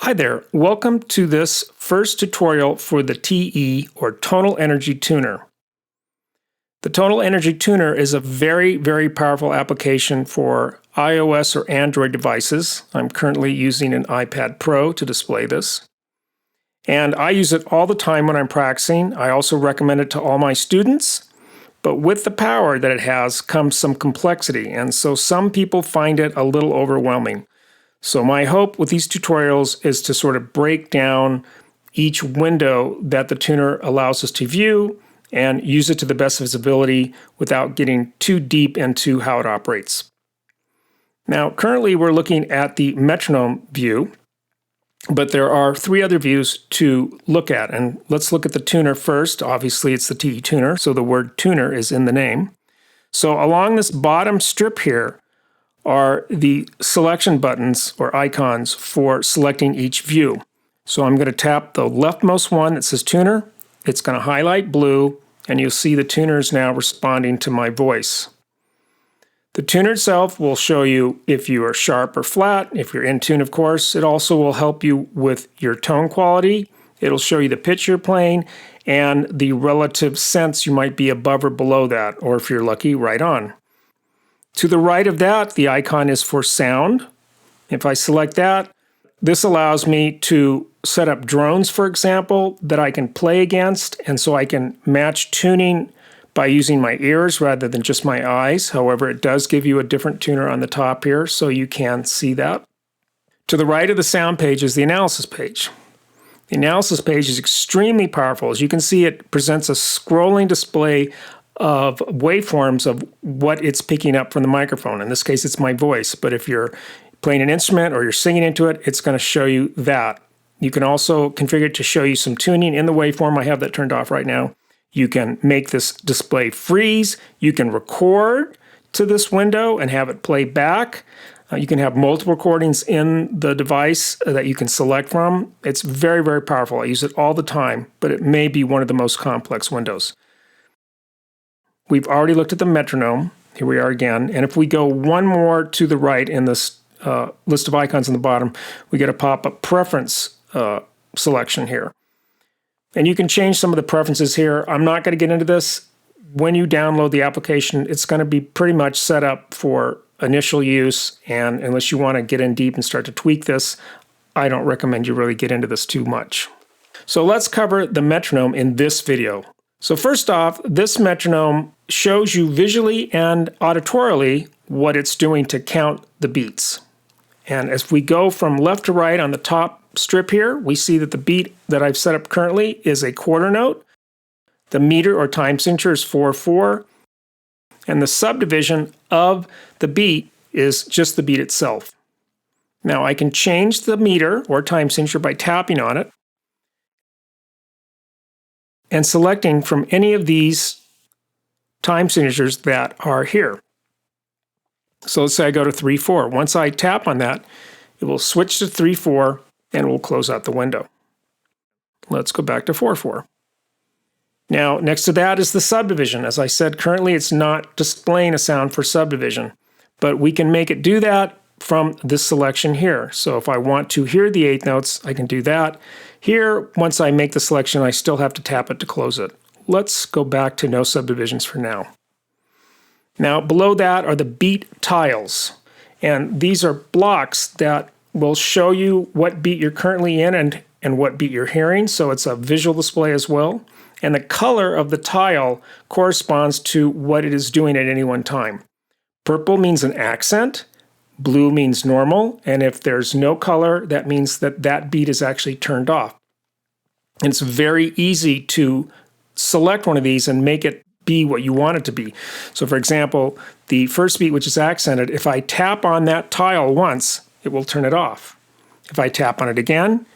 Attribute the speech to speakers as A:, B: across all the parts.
A: Hi there, welcome to this first tutorial for the TE or Tonal Energy Tuner. The Tonal Energy Tuner is a very powerful application for iOS or Android devices. I'm currently using an iPad Pro to display this. And I use it all the time when I'm practicing. I also recommend it to all my students. But with the power that it has comes some complexity, and so some people find it a little overwhelming. So my hope with these tutorials is to sort of break down each window that the tuner allows us to view and use it to the best of its ability without getting too deep into how it operates. Now, currently we're looking at the metronome view, but there are three other views to look at. And let's look at the tuner first. Obviously, it's the TE tuner, so the word tuner is in the name. So along this bottom strip here are the selection buttons or icons for selecting each view. So I'm going to tap the leftmost one that says tuner. It's going to highlight blue, and you'll see the tuner is now responding to my voice. The tuner itself will show you if you are sharp or flat, if you're in tune, of course. It also will help you with your tone quality. It'll show you the pitch you're playing and the relative sense you might be above or below that, or if you're lucky, right on. To the right of that, the icon is for sound. If I select that, this allows me to set up drones, for example, that I can play against, and so I can match tuning by using my ears rather than just my eyes. However, it does give you a different tuner on the top here, so you can see that. To the right of the sound page is the analysis page. The analysis page is extremely powerful. As you can see, it presents a scrolling display of waveforms of what it's picking up from the microphone. In this case, it's my voice, but if you're playing an instrument or you're singing into it, it's going to show you that. You can also configure it to show you some tuning in the waveform. I have that turned off right now. You can make this display freeze. You can record to this window and have it play back. You can have multiple recordings in the device that you can select from. It's very powerful. I use it all the time, but it may be one of the most complex windows. We've already looked at the metronome. Here we are again. And if we go one more to the right in this list of icons on the bottom, we get a pop-up preference selection here. And you can change some of the preferences here. I'm not going to get into this. When you download the application, it's going to be pretty much set up for initial use. And unless you want to get in deep and start to tweak this, I don't recommend you really get into this too much. So let's cover the metronome in this video. So first off, this metronome shows you visually and auditorily what it's doing to count the beats. And as we go from left to right on the top strip here, we see that the beat that I've set up currently is a quarter note. The meter or time signature is 4/4. And the subdivision of the beat is just the beat itself. Now I can change the meter or time signature by tapping on it and selecting from any of these time signatures that are here. So let's say I go to 3/4. Once I tap on that, it will switch to 3/4 and we'll close out the window. Let's go back to 4/4. Now, next to that is the subdivision. As I said, currently it's not displaying a sound for subdivision, but we can make it do that from this selection here. So if I want to hear the eighth notes, I can do that. Here, once I make the selection, I still have to tap it to close it. Let's go back to no subdivisions for now. Now, below that are the beat tiles. And these are blocks that will show you what beat you're currently in and what beat you're hearing. So it's a visual display as well. And the color of the tile corresponds to what it is doing at any one time. Purple means an accent. Blue means normal, and if there's no color, that means that that beat is actually turned off. And it's very easy to select one of these and make it be what you want it to be. So for example, the first beat, which is accented, if I tap on that tile once, it will turn it off. If I tap on it again,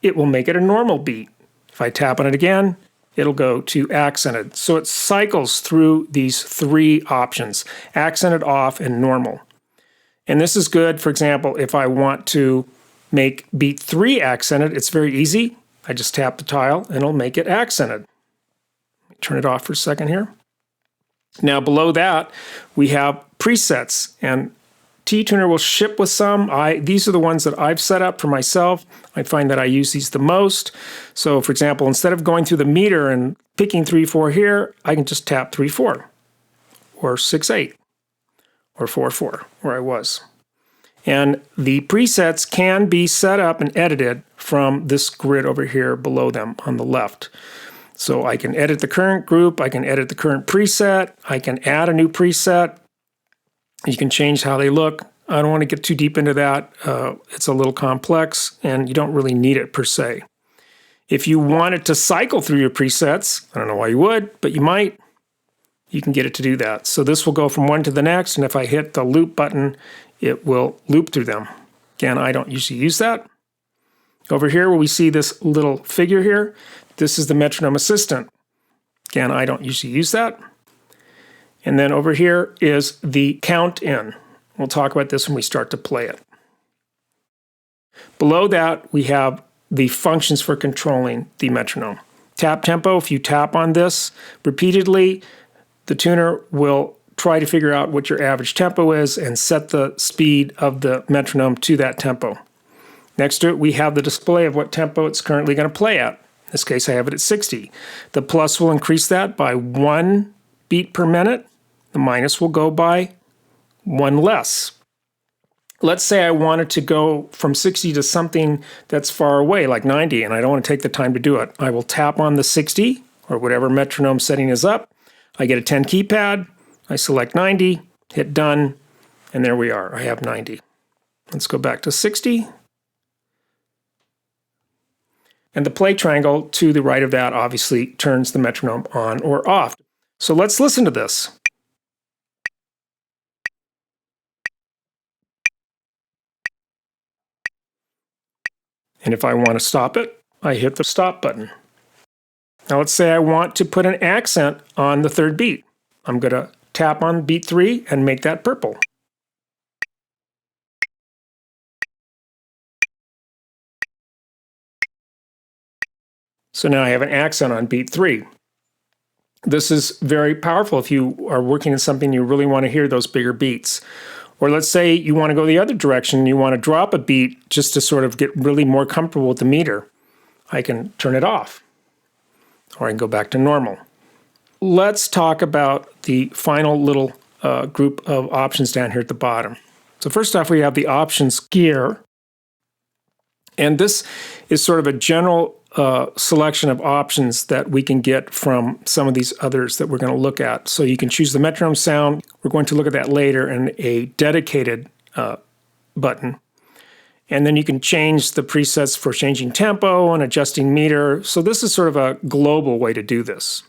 A: it will make it a normal beat. If I tap on it again, it'll go to accented. So it cycles through these three options: accented, off, and normal. And this is good, for example, if I want to make beat 3 accented, it's very easy. I just tap the tile and it'll make it accented. Turn it off for a second here. Now below that, we have presets, and T-tuner will ship with some. These are the ones that I've set up for myself. I find that I use these the most. So for example, instead of going through the meter and picking 3/4 here, I can just tap 3/4 or 6/8 or 4/4 where I was. And the presets can be set up and edited from this grid over here below them on the left. So I can edit the current group, I can edit the current preset, I can add a new preset. You can change how they look. I don't want to get too deep into that. It's a little complex and you don't really need it per se. If you wanted to cycle through your presets, I don't know why you would, but you might, you can get it to do that. So this will go from one to the next, and if I hit the loop button, it will loop through them. Again, I don't usually use that. Over here where we see this little figure here, this is the Metronome Assistant. Again, I don't usually use that. And then over here is the count in. We'll talk about this when we start to play it. Below that, we have the functions for controlling the metronome. Tap tempo, if you tap on this repeatedly, the tuner will try to figure out what your average tempo is and set the speed of the metronome to that tempo. Next to it, we have the display of what tempo it's currently going to play at. In this case, I have it at 60. The plus will increase that by 1 beat per minute. The minus will go by 1 less. Let's say I wanted to go from 60 to something that's far away, like 90, and I don't want to take the time to do it. I will tap on the 60, or whatever metronome setting is up. I get a 10 keypad. I select 90, hit done, and there we are. I have 90. Let's go back to 60. And the play triangle to the right of that obviously turns the metronome on or off. So let's listen to this. And if I want to stop it, I hit the stop button. Now let's say I want to put an accent on the third beat. I'm going to tap on beat 3 and make that purple. So now I have an accent on beat 3. This is very powerful if you are working in something you really want to hear those bigger beats. Or let's say you want to go the other direction, you want to drop a beat just to sort of get really more comfortable with the meter. I can turn it off, or I can go back to normal. Let's talk about the final little group of options down here at the bottom. So first off, we have the options gear. And this is sort of a general selection of options that we can get from some of these others that we're going to look at. So you can choose the metronome sound. We're going to look at that later, and a dedicated button. And then you can change the presets for changing tempo and adjusting meter. So this is sort of a global way to do this.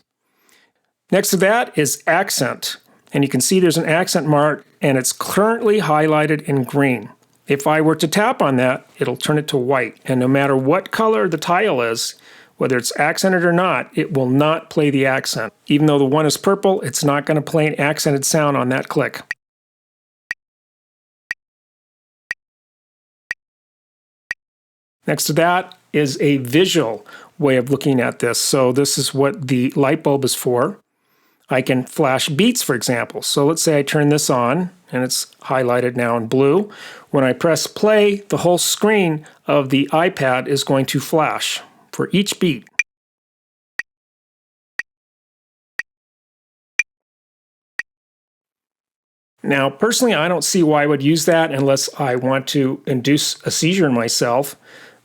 A: Next to that is accent. And you can see there's an accent mark, and it's currently highlighted in green. If I were to tap on that, it'll turn it to white. And no matter what color the tile is, whether it's accented or not, it will not play the accent. Even though the one is purple, it's not going to play an accented sound on that click. Next to that is a visual way of looking at this. So this is what the light bulb is for. I can flash beats, for example. So let's say I turn this on, and it's highlighted now in blue. When I press play, the whole screen of the iPad is going to flash for each beat. Now, personally, I don't see why I would use that unless I want to induce a seizure in myself,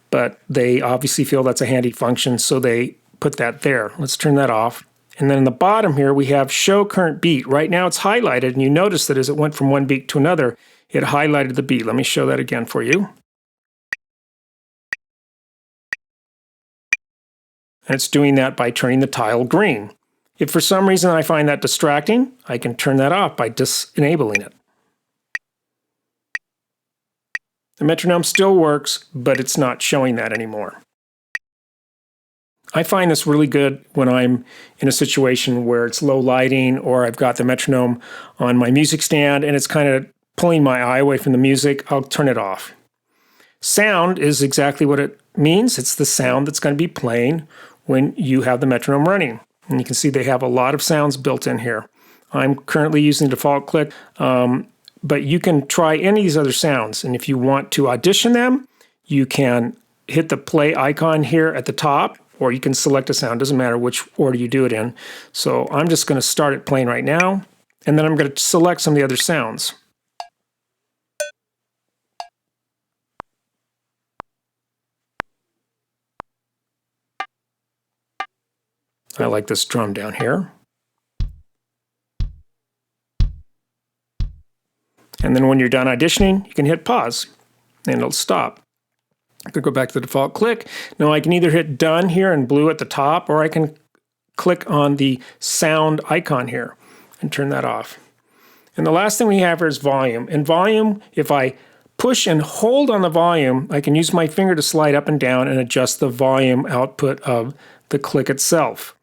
A: but they obviously feel that's a handy function, so they put that there. Let's turn that off. And then in the bottom here, we have show current beat. Right now it's highlighted, and you notice that as it went from one beat to another, it highlighted the beat. Let me show that again for you. And it's doing that by turning the tile green. If for some reason I find that distracting, I can turn that off by disenabling it. The metronome still works, but it's not showing that anymore. I find this really good when I'm in a situation where it's low lighting, or I've got the metronome on my music stand and it's kind of pulling my eye away from the music. I'll turn it off. Sound is exactly what it means. It's the sound that's going to be playing when you have the metronome running. And you can see they have a lot of sounds built in here. I'm currently using the default click. but you can try any of these other sounds. And if you want to audition them, you can hit the play icon here at the top, or you can select a sound. Doesn't matter which order you do it in. So I'm just going to start it playing right now, and then I'm going to select some of the other sounds. I like this drum down here. And then when you're done auditioning, you can hit pause, and it'll stop. I could go back to the default click. Now I can either hit done here in blue at the top, or I can click on the sound icon here and turn that off. And the last thing we have here is volume. In volume, if I push and hold on the volume, I can use my finger to slide up and down and adjust the volume output of the click itself.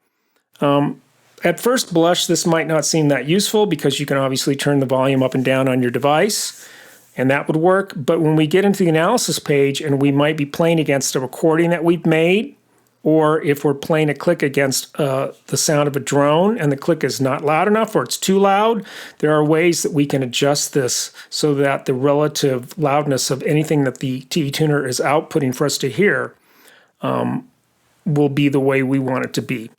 A: At first blush, this might not seem that useful because you can obviously turn the volume up and down on your device, and that would work. But when we get into the analysis page and we might be playing against a recording that we've made, or if we're playing a click against the sound of a drone and the click is not loud enough or it's too loud, there are ways that we can adjust this so that the relative loudness of anything that the TE tuner is outputting for us to hear will be the way we want it to be.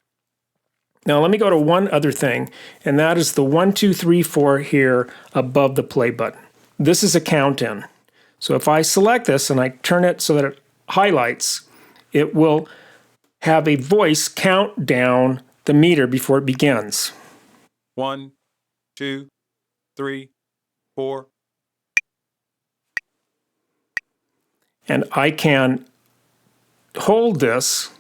A: Now let me go to one other thing, and that is the 1, 2, 3, 4 here above the play button. This is a count in. So if I select this and I turn it so that it highlights, it will have a voice count down the meter before it begins.
B: 1, 2, 3, 4.
A: And I can hold this,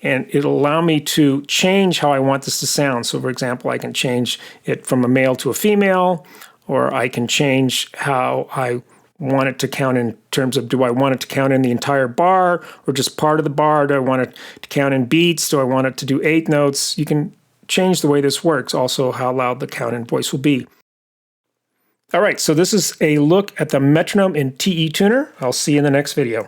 A: and it'll allow me to change how I want this to sound. So for example, I can change it from a male to a female, or I can change how I want it to count in terms of, do I want it to count in the entire bar or just part of the bar? Do I want it to count in beats? Do I want it to do 8 notes? You can change the way this works, also how loud the count in voice will be. All right, so this is a look at the metronome in TE Tuner. I'll see you in the next video.